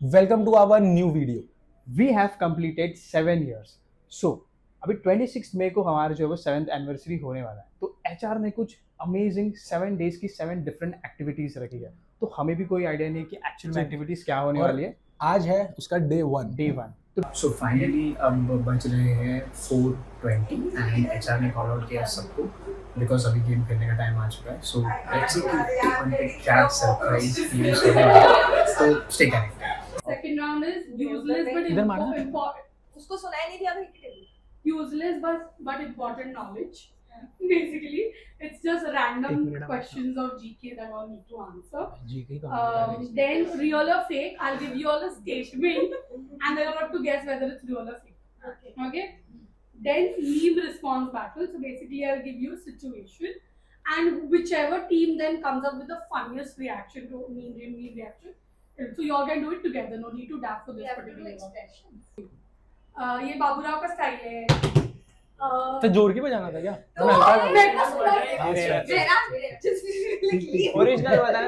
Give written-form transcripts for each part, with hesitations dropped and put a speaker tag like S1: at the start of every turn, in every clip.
S1: Welcome to our new video.
S2: We have completed 7 years. So अभी 26 मई को हमारा जो है वो 7th एनिवर्सरी होने वाला है. तो HR ने कुछ अमेजिंग 7 डेज की 7 डिफरेंट एक्टिविटीज रखी है. तो हमें भी कोई आइडिया नहीं कि एक्चुअल में एक्टिविटीज क्या होने वाली है.
S1: आज है उसका डे 1.
S2: सो फाइनली अब बज रहे हैं 4:20 एंड HR ने कॉल आउट किया सबको बिकॉज अभी गेम खेलने का टाइम आ चुका है. सो लेट्स सी कि उन पे क्या सरप्राइज न्यूज़ होने वाला है. तो stay connected.
S3: Second round is useless but
S1: इधर मारना.
S3: important.
S4: उसको सुनाई नहीं दिया भाई.
S3: Useless but important knowledge. Basically, it's just random questions of GK that all need to answer. Then real or fake, I'll give you all a statement and then you'll have to guess whether it's real or fake. Okay? Then meme response battle. So basically, I'll give you a situation and whichever team then comes up with the funniest reaction to meme reaction. So you all can do it together. No need to dab for this particular expression. ये बाबूराव का style है.
S1: तो जोर की बजाना था क्या?
S4: Original
S3: बताना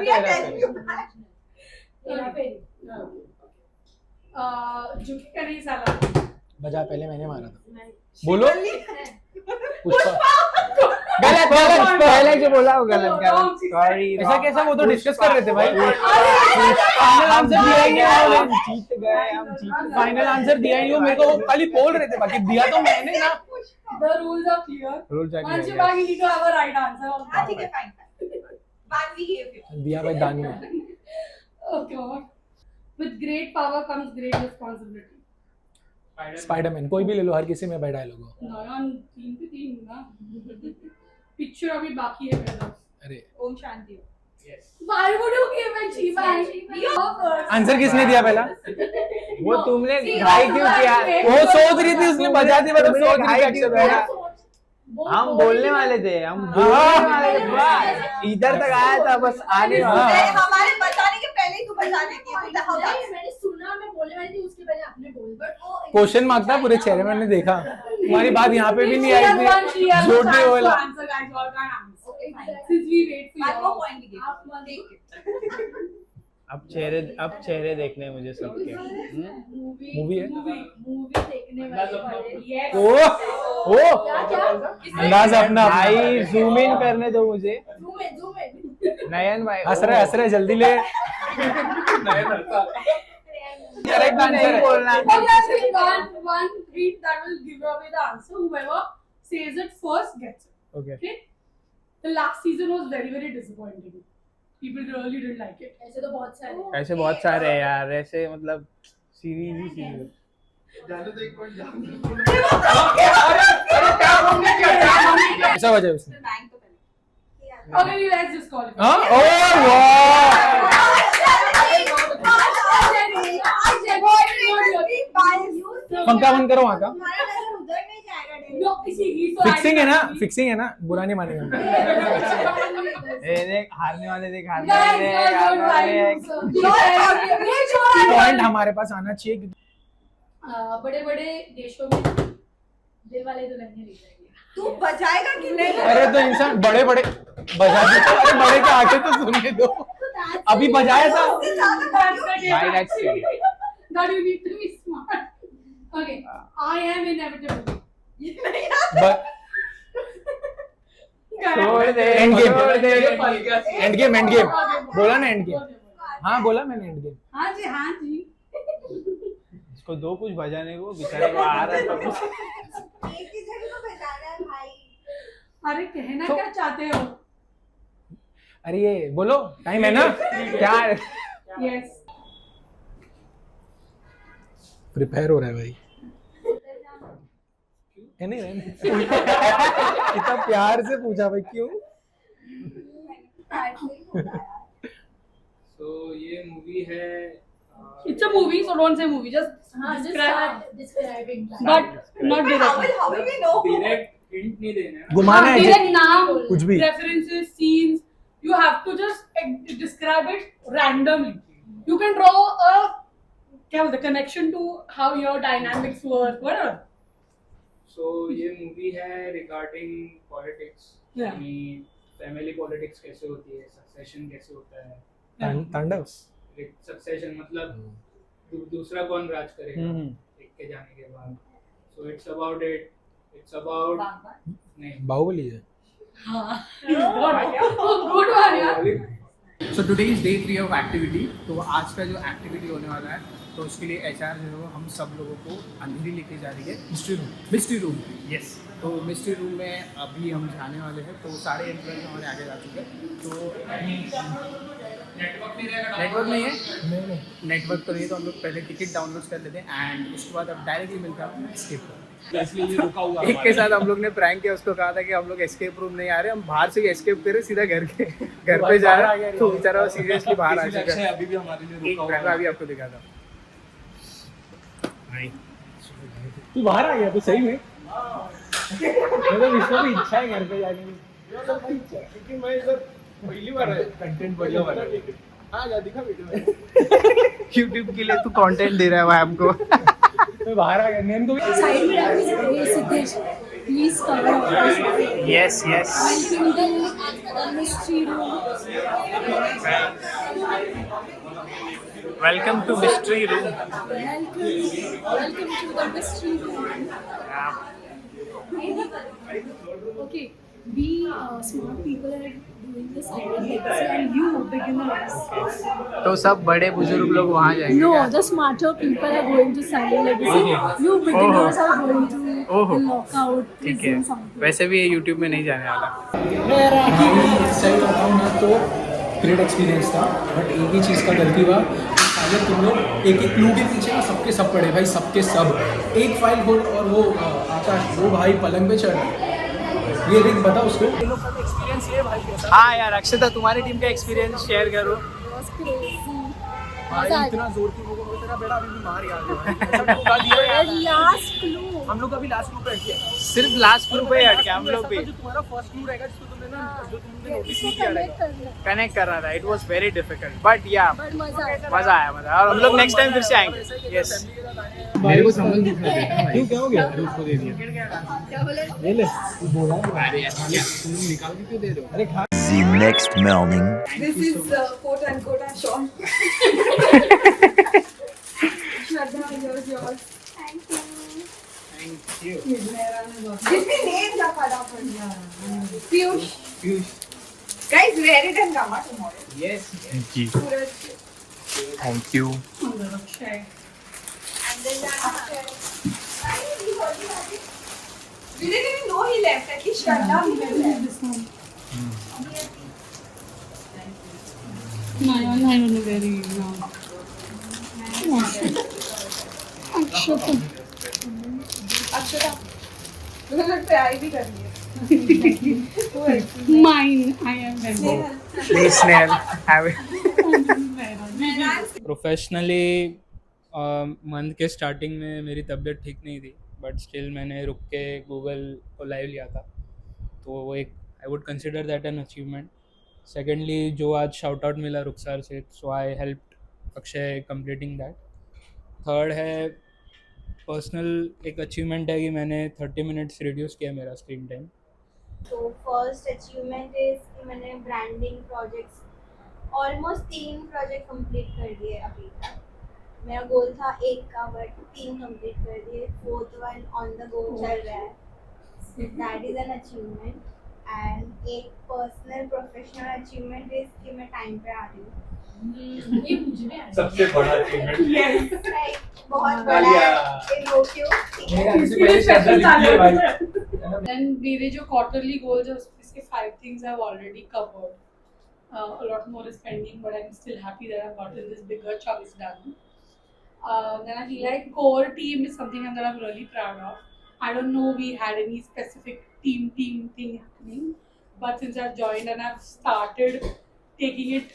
S3: झुकेगा नहीं साला.
S1: बजा पहले मैंने मारा था. बोलो. पुष्पा.
S2: गलत पहले जो बोला वो गलत कर. सॉरी.
S1: ऐसा कैसा? वो तो डिस्कस कर रहे थे भाई.
S2: फाइनल आंसर दिया ही नहीं. हम जीत गए.
S1: फाइनल आंसर दिया ही नहीं. मेरे को खाली बोल रहे थे, बाकी दिया तो मैंने ना.
S3: The rules are clear.
S2: Rules are clear.
S3: Once you back, you need to have a right answer.
S4: ठीक है fine. One we gave you.
S1: दिया भाई दानी.
S3: Okay. With great power comes great responsibility.
S1: Spiderman. कोई भी ले लो, हर किसी में भाई डायलॉग हो.
S3: नयन 3 पे 3 ना. पिक्चर अभी बाकी है मेरे पास.
S1: अरे
S4: Om Shanti.
S3: Why would you give a cheap answer?
S1: Answer किसने दिया पहला?
S2: वो तुमने घाई क्यों किया?
S1: वो सोच रही थी, उसने बजा दी. मतलब सोच रही थी.
S2: हम बोलने वाले थे. हम बोलने वाले थे. इधर तक आया था, बस आने वाला.
S4: हमारे बताने के पहले ही तू बता देती है.
S3: मैंने सुना, मैं बोलने वाली थी, उसके पहले आपने बोल. बट वो
S1: क्वेश्चन मांगता पूरे चेहरे में. मैंने देखा तुम्हारी बात यहाँ पे भी नहीं आई थी. झूठ नहीं बोला.
S3: Since we wait for
S4: बात
S3: you.
S4: को पॉइंट गिव. आप देख.
S2: अब चेहरे देखने मुझे सबके.
S1: मूवी है.
S3: मूवी देखने वाले. Yes.
S1: ओ
S3: क्या
S1: अंदाज अपना.
S2: भाई जूम इन करने दो मुझे.
S3: zoom in.
S2: नयन भाई
S1: हंस रहे जल्दी ले. करेक्ट आंसर
S2: बोलना.
S3: One tweet that will give away the answer. Whoever says it first gets it.
S1: Okay.
S3: The last season was very very disappointing. People really didn't like it. ऐसे तो बहुत सारे.
S2: ऐसे बहुत सारे हैं यार. ऐसे मतलब सीरीज ही सीरीज.
S1: ऐसा वजह है उसने.
S4: बैंक तो पहले.
S3: Okay, let's just call it.
S1: हाँ. ओ वाह. पंखा बंद करो वहाँ का. फिक्सिंग है ना. फिक्सिंग है ना. बुरा नहीं मानेगा.
S2: देख हारने वाले देख
S1: पॉइंट हमारे पास आना चाहिए.
S3: बड़े बड़े देशों में दिल वाले दुल्हनिया ले जाएंगे.
S4: तू बजाएगा कि नहीं?
S1: अरे तो इंसान बड़े बड़े बजा देते. अरे बड़े के आके तो सुनने दो. अभी बजाया था.
S3: That you need to be smart. Okay, I am inevitable.
S2: छोड़ दे.
S1: End game.
S2: छोड़ दे.
S1: End game. एंड गेम बोला ना. End game. हाँ बोला मैंने. End game.
S3: हाँ जी.
S2: इसको दो कुछ बजाने को. बेचारे को आ रहा था कुछ.
S4: एक ही जगह तो बजा रहा है भाई.
S3: अरे कहना क्या चाहते हो?
S1: अरे ये बोलो. टाइम है ना. क्या
S3: Yes.
S1: प्रिपेयर हो रहा है भाई. नहीं इतना प्यार से पूछा भाई क्यों.
S5: तो ये मूवी है.
S3: It's a movie, so don't say movie. Just describing. But not directly.
S4: How will we know?
S5: Direct hint नहीं देना है.
S1: घुमाना है
S3: direct नाम,
S1: कुछ भी.
S3: references, scenes. You have to just describe it randomly. You can draw a connection to how your dynamics work, whatever.
S5: So ये movie है regarding politics.
S3: Yeah.
S5: Family politics कैसे होती है, सक्सेशन कैसे होता है.
S1: तांडव.
S5: सक्सेशन मतलब दूसरा कौन राज करेगा एक के जाने के बाद. So it's about it. It's about नहीं
S1: बाहुबली है.
S3: गुड वन यार.
S2: So today is day 3 of activity. तो आज का जो एक्टिविटी होने वाला है तो उसके लिए एचआर जो है वो हम सब लोगों को अंधेरी लेके जा रही है मिस्ट्री रूम. यस. तो मिस्ट्री रूम में अभी हम जाने वाले हैं. तो सारे एम्प्लॉयज हमारे आगे जा चुके हैं. तो नेटवर्क नहीं है.
S1: नहीं
S2: नेटवर्क तो नहीं, तो हम लोग पहले टिकट डाउनलोड कर लेते हैं एंड उसके बाद अब डायरेक्टली मिलता है एस्केप रूम.
S1: इसलिए ये रुका हुआ
S2: एक के साथ हम लोग ने प्रैंक किया, उसको कहा था कि हम लोग एस्केप रूम नहीं आ रहे, हम बाहर से एस्केप कर रहे, सीधा घर पे जा रहे हैं. तो बेचारा सीरियसली बाहर आ चुका है.
S1: अभी भी हमारे लिए
S2: एक
S1: रुका
S2: मिनट
S1: हुआ
S2: में अभी आपको दिखाता हूँ.
S1: तू बाहर आ गया तो सही में. मतलब इसको भी इच्छा है घर पे जाने की, क्योंकि मैं इधर पहली बार कंटेंट बढ़िया बना रहा हूँ. हाँ जा दिखा वीडियो में.
S2: यूट्यूब के लिए तू कंटेंट दे रहा है भाई हमको.
S1: मैं बाहर आ गया. नेम को
S6: Side में रखिए Siddhesh, please cover up.
S2: Yes yes.
S6: Welcome to the mystery room.
S2: Welcome to mystery room.
S6: Welcome to the mystery room. Okay, we smart people are doing the silent legacy and you beginners.
S2: तो सब बड़े बुजुर्ग लोग वहाँ जाएंगे.
S6: No, the smarter people are going to silent legacy. You beginners are going to the lockout,
S2: ठीक है.
S6: prison, something.
S2: वैसे भी ये यूट्यूब में नहीं जाने वाला.
S1: सही बताऊँ ना तो ग्रेट एक्सपीरियंस था. बट एक ही चीज़ का गलती हुआ, अगर तुम लोग एक क्लू के पीछे ना सबके सब पड़े भाई, सबके सब. एक फाइल खोल और वो आकाश वो भाई पलंग पे चढ़ रहा है. ये देख बता उसको. एक्सपीरियंस ये भाई कैसा.
S2: हाँ यार अक्षता, तुम्हारी टीम का एक्सपीरियंस शेयर करो.
S6: It was crazy.
S1: भाई इतना जोर की वो तेरा बेटा अभी भी मार गया.
S6: Last clue.
S1: हम लोग अभी लास्ट ग्रुप बैठ गया.
S2: सिर्फ लास्ट ग्रुप पे हट गया हम लोग भी.
S1: जो तुम्हारा फर्स्ट क्लू रहेगा जिसको तुमने ना जो तुमने नोटिस
S6: इसको
S1: नहीं किया
S6: connect
S1: रहेगा.
S6: करना है.
S2: कनेक्ट कर रहा था. It was very difficult but या
S6: But मजा आया.
S2: मजा आया. और हम लोग नेक्स्ट टाइम फिर से आएंगे. यस.
S1: मेरे को समझ नहीं था. क्यों क्या हो गया? उसको दे दिया.
S6: क्या बोले?
S1: ये ले बोला तुम निकाल के क्यों दे रहे हो? अरे खा.
S7: The next morning.
S4: This is quote unquote a Sean. Shraddha, yours, yours.
S6: Thank you.
S2: Thank you.
S4: जिसने name था फटाफट. Piyush. Guys, wear it and come out tomorrow.
S2: Yes.
S4: Suraj.
S7: Thank you.
S4: And then we didn't even know he left. At least Shraddha we left.
S6: This one. No, I don't know where he is now. Akshata.
S4: Akshata. मुझे लगता है आई भी कर रही है.
S6: Mine. I am very.
S2: Please स्नेल have it.
S5: Professionally month के starting में मेरी तबीयत ठीक नहीं थी, बट स्टिल मैंने रुक के गूगल को लाइव लिया था, तो वो एक I would consider that an achievement. Secondly जो आज शाउट आउट मिला रुखसार से, so I helped Akshay completing that. Third है पर्सनल एक अचीवमेंट है कि मैंने 30 मिनट्स रिड्यूस किया मेरा स्क्रीन टाइम.
S8: तो फर्स्ट अचीवमेंट इज कि मैंने branding projects almost 3 project complete कर दिए अभी तक. मेरा गोल था 1 का, बट 3 कंप्लीट कर दिए. 4th one on the go चल रहा है. That is an achievement. And एक पर्सनल प्रोफेशनल अचीवमेंट इज कि मैं टाइम पे आ रही हूँ.
S3: ये मुझे नहीं आया.
S1: सबसे बड़ा अचीवमेंट.
S8: Like, बहुत बड़ा है इन लोग क्यों.
S1: मेरे आने से पहले श्रद्धा लिखी है भाई.
S3: Then मेरे जो quarterly goals है इसके 5 things I've already covered. A lot more is pending, but I'm still happy that I've gotten this bigger chunks done. Then I feel like core team is something that I'm really proud of. I don't know we had any specific team thing happening, but since I've joined and I've started taking it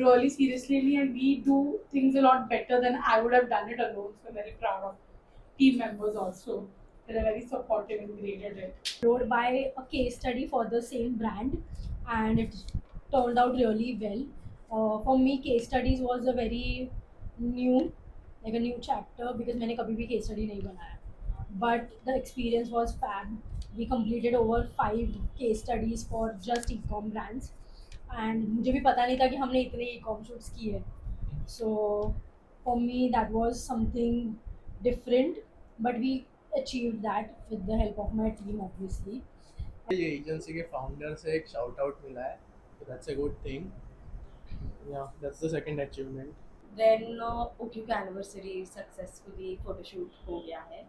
S3: really seriously, and we do things a lot better than I would have done it alone. So I'm very proud of team members also. They're very supportive and great at it.
S6: Wrote by a case study for the same brand, and it turned out really well. For me, case studies was a very new chapter because मैंने कभी भी case study नहीं बनाया. But the experience was fab. We completed over 5 case studies for just e-com brands, and मुझे भी पता नहीं था कि हमने इतने e-com shoots किए. So for me that was something different, but we achieved that with the help of my team, obviously.
S9: ये एजेंसी के फाउंडर से एक शाउट आउट मिला है, so that's a good thing. Yeah, that's the second achievement.
S10: Then OQ का anniversary successfully photoshoot हो गया है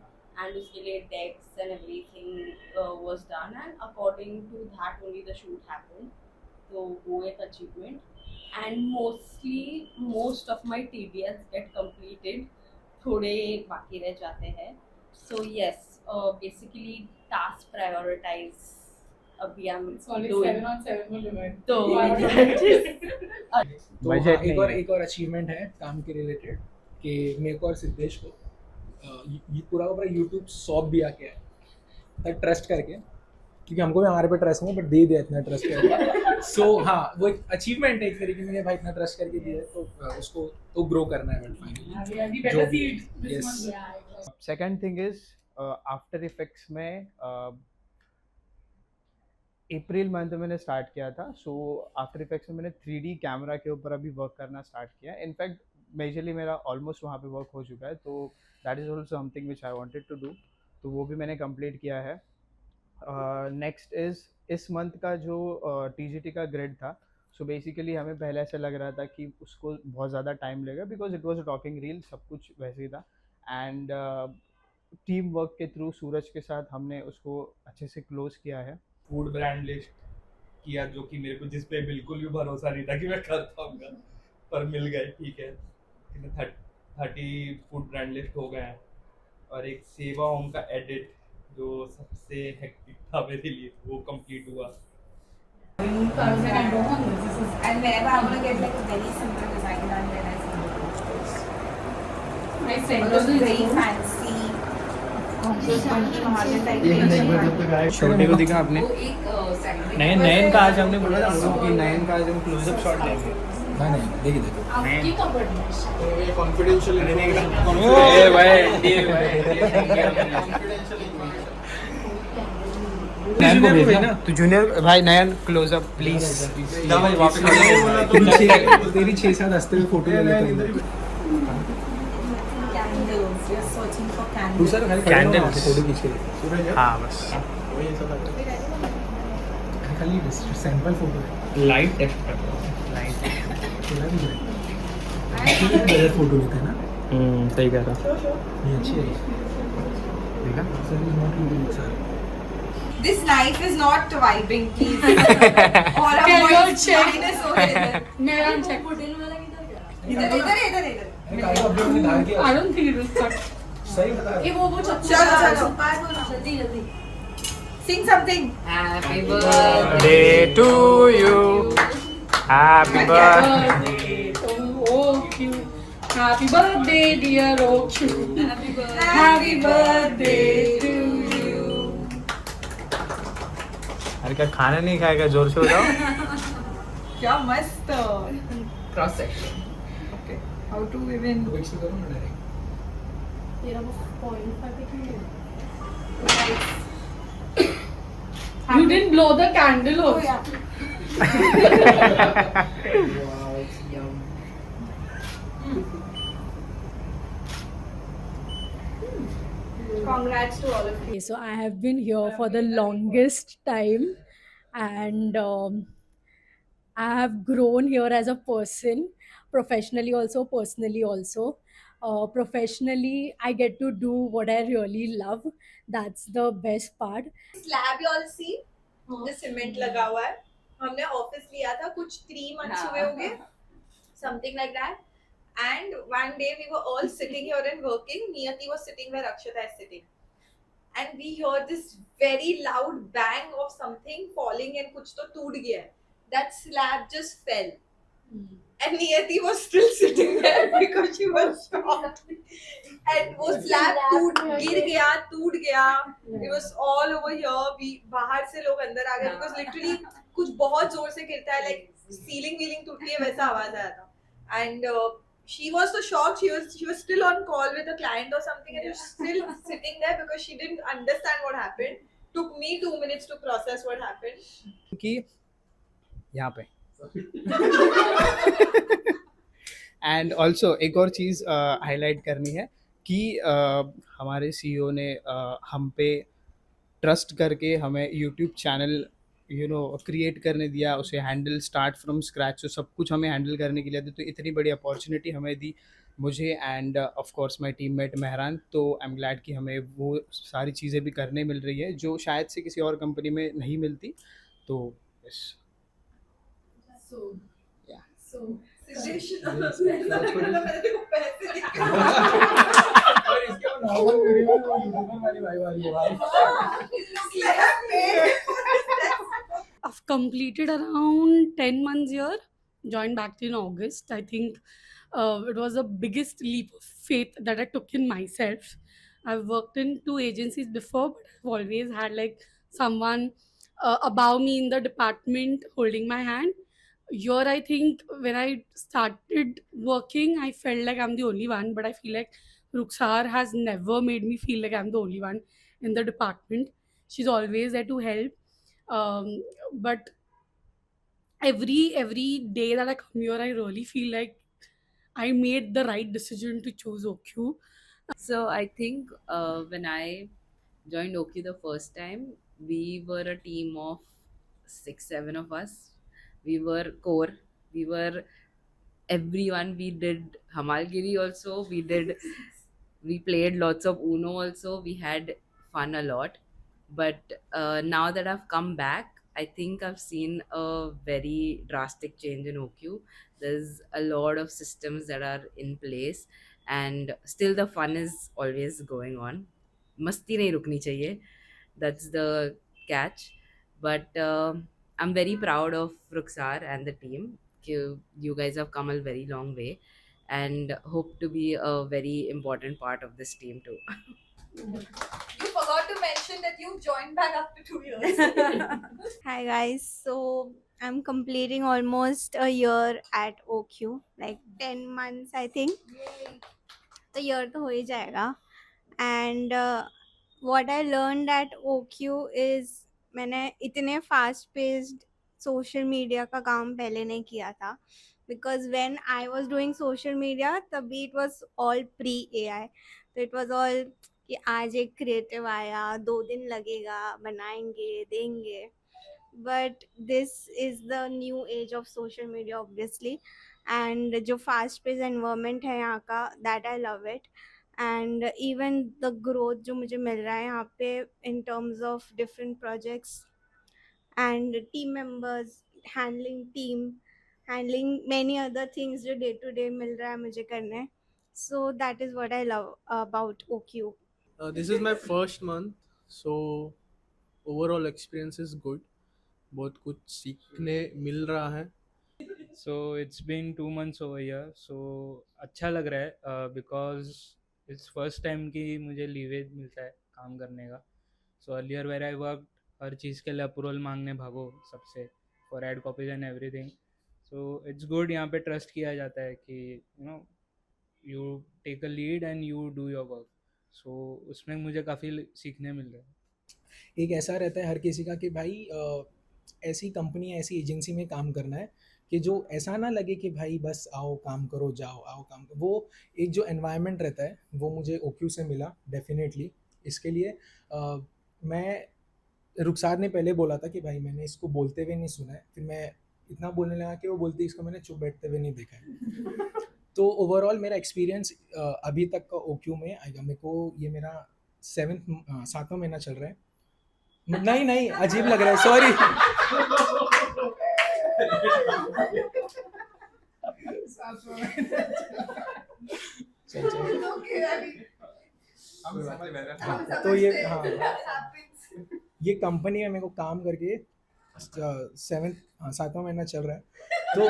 S10: and उसके लिए decks and everything was done and according to that only the shoot happened. तो वो एक achievement and most of my TDS get completed. थोड़े बाकी रह जाते हैं. So yes, basically task prioritize. अभी हम
S3: Only
S10: doing
S3: 7 on 7 will remain.
S10: तो
S1: तो हाँ, एक और अचीवमेंट है काम के रिलेटेड कि मेरे को और सिद्धेश को ये पूरा का पूरा यूट्यूब सौंप दिया गया है ट्रस्ट करके, क्योंकि हमको भी हमारे पे ट्रस्ट नहीं, बट दे दिया इतना ट्रस्ट करके. सो हाँ, वो एक अचीवमेंट है एक तरीके में, भाई इतना ट्रस्ट करके दिया है तो उसको तो ग्रो करना है. But finally
S3: We better see it this
S1: Yes.
S3: month.
S6: Yeah.
S2: Second thing is after effects में अप्रैल मंथ में मैंने स्टार्ट किया था. सो आफ्टर इफेक्ट्स में मैंने 3D कैमरा के ऊपर अभी वर्क करना स्टार्ट किया. इनफैक्ट मेजरली मेरा ऑलमोस्ट वहाँ पे वर्क हो चुका है, तो that is also something which I wanted to do, तो वो भी मैंने कंप्लीट किया है. नेक्स्ट इज़ इस मंथ का जो TGT का ग्रेड था. सो बेसिकली हमें पहले ऐसा लग रहा था कि उसको बहुत ज़्यादा टाइम लगेगा because it was a talking reel, सब कुछ वैसे ही था. एंड टीम वर्क के थ्रू सूरज के साथ हमने उसको अच्छे से क्लोज किया है.
S11: फूड ब्रांड लिस्ट किया, जो कि मेरे को जिस पे बिल्कुल भी भरोसा नहीं था कि मैं कर पाऊंगा, पर मिल गए. ठीक है, 30 फूड ब्रांड लिस्ट हो गए हैं. और एक सेवा होम का एडिट जो सबसे हेक्टिक था मेरे लिए, वो कंप्लीट हुआ.
S3: So I was like, I don't want this. This is
S4: And whenever I want to get like a very simple design done, then I
S3: my
S4: see
S3: center
S4: those
S3: is
S4: very fancy. Those funky Maharashtra type
S2: छोटे को दिखा आपने.
S4: वो एक second
S2: नयन का आज हमने बोला था कि नयन का आज हम क्लोजअप शॉट लेंगे.
S1: नहीं देखिए
S3: आपकी कपड़ है.
S9: ये confidential
S2: ए भाई नयन को भेजना. तो जूनियर भाई नयन क्लोजअप प्लीज.
S1: तेरी 6-7 हंसते हुए फोटो ले लेते हैं.
S4: candles. We are searching for candles.
S1: दूसरा खाली
S2: Candles.
S1: फोटो खींच के ले.
S2: हाँ बस
S1: खाली सैंपल फोटो है.
S2: लाइट टेक्स्ट
S1: थोड़ा भी बजट फोटो लेते हैं ना.
S2: सही कह रहा.
S1: ये अच्छी है. देखा sir is not looking sir.
S4: This knife is not vibing, please. और
S3: Can you
S4: अब
S3: check?
S4: minus हो रहे हैं.
S3: मेरा check.
S4: इधर.
S1: काई अपने अपने धार किया.
S3: I don't think it will cut.
S1: सही बता रहा
S3: ये वो चप्पू.
S4: चलो.
S6: जल्दी.
S4: Sing something. Happy
S2: Day to you. Happy birthday.
S3: Birthday to OQ. Happy birthday, dear OQ. Happy birthday to you.
S2: अरे क्या खाना नहीं खाएगा, जोर से हो जाओ.
S4: क्या मस्त.
S9: Cross section.
S4: Okay. How to even?
S1: तो फिक्स करो ना डायरेक्ट.
S6: तेरा वो 0.5 पे क्यों है?
S3: You didn't blow the candle
S4: Oh
S3: also.
S4: yeah. Congrats to all of you.
S6: Okay, so I have been here for the longest time, and I have grown here as a person, professionally also, personally also. Professionally, I get to do what I really love. That's the best part.
S4: Slab you all see? The cement लगा हुआ है. हमने office लिया था कुछ 3 months हुए होंगे, something like that. And one day we were all sitting here and working. Niyati was sitting where Akshata is sitting, and we heard this very loud bang of something falling and कुछ तो टूट गया है. That slab just fell. And Niyati was still sitting there because she was shocked. And वो slab गिर गया. It was all over here. We बाहर से लोग अंदर आ गए because literally कुछ बहुत जोर से गिरता है, like ceiling टूटती है वैसा आवाज आया था. And she was so shocked. She was still on call with a client or something, and she was still sitting there because she didn't understand what happened. Took me 2 minutes to process what happened.
S2: कि यहाँ पे and also एक और चीज़ highlight करनी है कि हमारे CEO ने हम पे ट्रस्ट करके हमें यूट्यूब चैनल क्रिएट करने दिया, उसे हैंडल स्टार्ट फ्रॉम स्क्रैच, तो सब कुछ हमें हैंडल करने के लिए दी, तो इतनी बड़ी अपॉर्चुनिटी हमें दी मुझे end of course my teammate Mehran. तो आई एम ग्लैड कि हमें वो सारी चीज़ें भी करने मिल रही है जो शायद से किसी और कंपनी में नहीं मिलती। तो yes
S3: So,
S2: Yeah.
S3: so
S4: Siddhesh
S1: Yes.
S4: मैंने देखो पैसे दिखे
S1: और इसके बाद नॉर्मल वीडियो में वो यूट्यूबर वाली भाई वाली है भाई।
S3: I've completed around 10 months here, joined back in August. I think it was the biggest leap of faith that I took in myself. I've worked in 2 agencies before, but I've always had like someone above me in the department holding my hand. Here, I think when I started working, I felt like I'm the only one, but I feel like Ruksar has never made me feel like I'm the only one in the department. She's always there to help. But every day that I come here, I really feel like I made the right decision to choose OQ.
S10: So I think when I joined OQ the first time, we were a team of 6-7 of us. We were core. We were everyone. We did Hamalgiri also. We played lots of Uno also. We had fun a lot. But now that I've come back, I think I've seen a very drastic change in OQ. There's a lot of systems that are in place, and still the fun is always going on. Masti nahi rukni chahiye. That's the catch. But I'm very proud of Ruksar and the team. You guys have come a very long way, and hope to be a very important part of this team too.
S4: You forgot to mention that you joined back after 2 years.
S8: Hi guys, so I'm completing almost a year at OQ, like 10 months I think. तो year तो हो ही जाएगा. And what I learned at OQ is मैंने इतने fast paced social media का काम पहले नहीं किया था, because when I was doing social media तभी it was all pre AI, तो it was all कि आज एक क्रिएटिव आया, 2 दिन लगेगा, बनाएंगे, देंगे. But this is the new age of social media obviously, and जो फास्ट पेस एनवायरनमेंट है यहाँ का, that I love it. And even the growth जो मुझे मिल रहा है यहाँ पे in terms of different projects and team members, handling team, handling many other things जो डे टू डे मिल रहा है मुझे करने. So that is what I love about OQ.
S9: This is my first month, so overall experience is good. बहुत कुछ सीखने मिल रहा है.
S5: So it's been 2 months over here. So अच्छा लग रहा है because it's first time कि मुझे लीवेज मिलता है काम करने का. So earlier where I worked, हर चीज़ के लिए अप्रूवल मांगने भागो सबसे for ad copies and everything. So it's good, यहाँ पे ट्रस्ट किया जाता है कि you take a lead and you do your work. So उसमें मुझे काफ़ी सीखने मिल रहा है.
S1: एक ऐसा रहता है हर किसी का कि भाई ऐसी कंपनी, ऐसी एजेंसी में काम करना है कि जो ऐसा ना लगे कि भाई बस आओ काम करो, जाओ आओ काम करो. वो एक जो एनवायरनमेंट रहता है वो मुझे OQ से मिला डेफिनेटली. इसके लिए मैं, रुखसार ने पहले बोला था कि भाई मैंने इसको बोलते हुए नहीं सुना है, फिर मैं इतना बोलने लगा कि वो बोलती इसको मैंने चुप बैठते हुए नहीं देखा है. तो ओवरऑल मेरा एक्सपीरियंस अभी तक का OQ में आएगा. मेरे को ये मेरा 7वां महीना चल रहा है. नहीं अजीब लग रहा है, सॉरी. तो ये कंपनी में मेरे को काम करके 7वां महीना चल रहा है. तो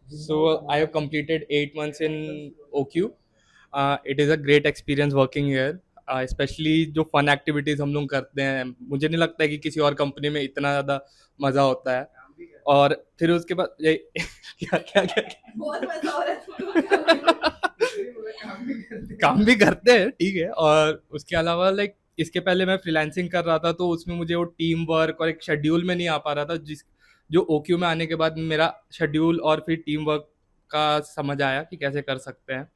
S11: So I have completed 8 months in OQ. It is a great experience working here. Especially जो फन एक्टिविटीज़ हम लोग करते हैं, मुझे नहीं लगता है कि किसी और कंपनी में इतना ज़्यादा मज़ा होता है. और फिर उसके बाद ये क्या
S4: बहुत मजा हो रहा है.
S11: काम भी करते हैं, ठीक है. और उसके अलावा लाइक इसके पहले मैं फ्रीलांसिंग कर रहा था, तो उसमें मुझे वो टीम वर्क और एक शेड्यूल में नहीं आ पा रहा था, जो OQ में आने के बाद मेरा शेड्यूल और फिर टीम वर्क
S5: का समझ आया कि कैसे कर सकते हैं.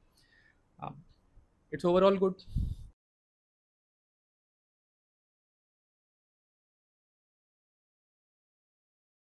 S5: It's overall good.